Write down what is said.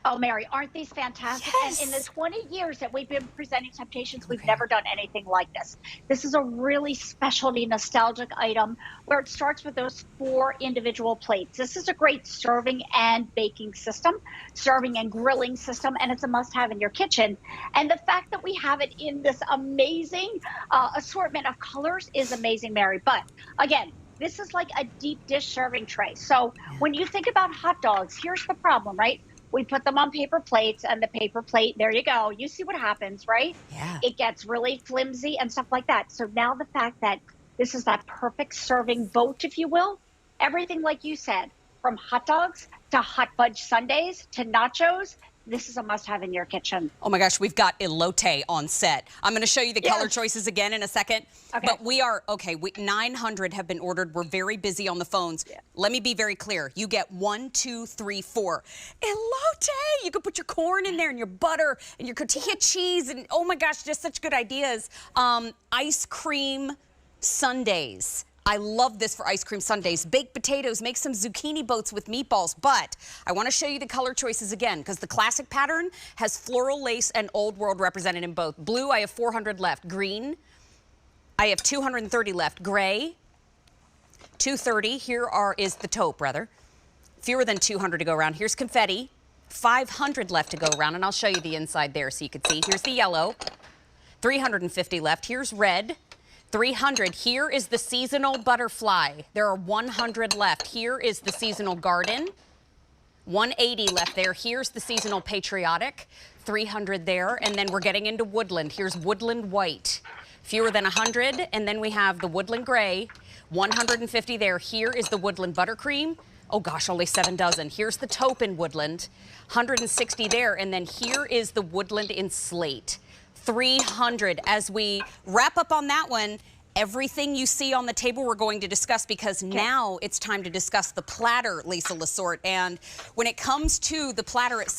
Oh, Mary, aren't these fantastic? And in the Yes. 20 years that we've been presenting Temptations, we've Okay. never done anything like this. This is a really specialty, nostalgic item where it starts with those four individual plates. This is a great serving and baking system, serving and grilling system, and it's a must have in your kitchen. And the fact that we have it in this amazing assortment of colors is amazing, Mary. But again, this is like a deep dish serving tray. So Yeah. when you think about hot dogs, here's the problem, right? We put them on paper plates, and the paper plate, there you go. You see what happens, right? Yeah. It gets really flimsy and stuff like that. So now the fact that this is that perfect serving boat, if you will, everything like you said, from hot dogs to hot fudge sundaes to nachos, this is a must have in your kitchen. Oh my gosh, we've got elote on set. I'm going to show you the color Yes. choices again in a second. Okay. But we are, okay, 900 have been ordered. We're very busy on the phones. Yeah. Let me be very clear. You get 1, 2, 3, 4. Elote! You can put your corn in there and your butter and your cotija cheese and oh my gosh, just such good ideas. Ice cream sundaes. I love this for ice cream sundaes. Baked potatoes, make some zucchini boats with meatballs. But I want to show you the color choices again because the classic pattern has floral lace and old world represented in both. Blue, I have 400 left. Green, I have 230 left. Gray, 230. Is the taupe, rather. Fewer than 200 to go around. Here's confetti, 500 left to go around. And I'll show you the inside there so you can see. Here's the yellow, 350 left. Here's red. 300. Here is the seasonal butterfly. There are 100 left. Here is the seasonal garden. 180 left there. Here's the seasonal patriotic. 300 there. And then we're getting into woodland. Here's woodland white. Fewer than 100. And then we have the woodland gray. 150 there. Here is the woodland buttercream. Oh gosh, only 7 dozen. Here's the taupe in woodland. 160 there. And then here is the woodland in slate. 300. As we wrap up on that one, everything you see on the table we're going to discuss because now it's time to discuss the platter, Lisa Lasort. And when it comes to the platter itself,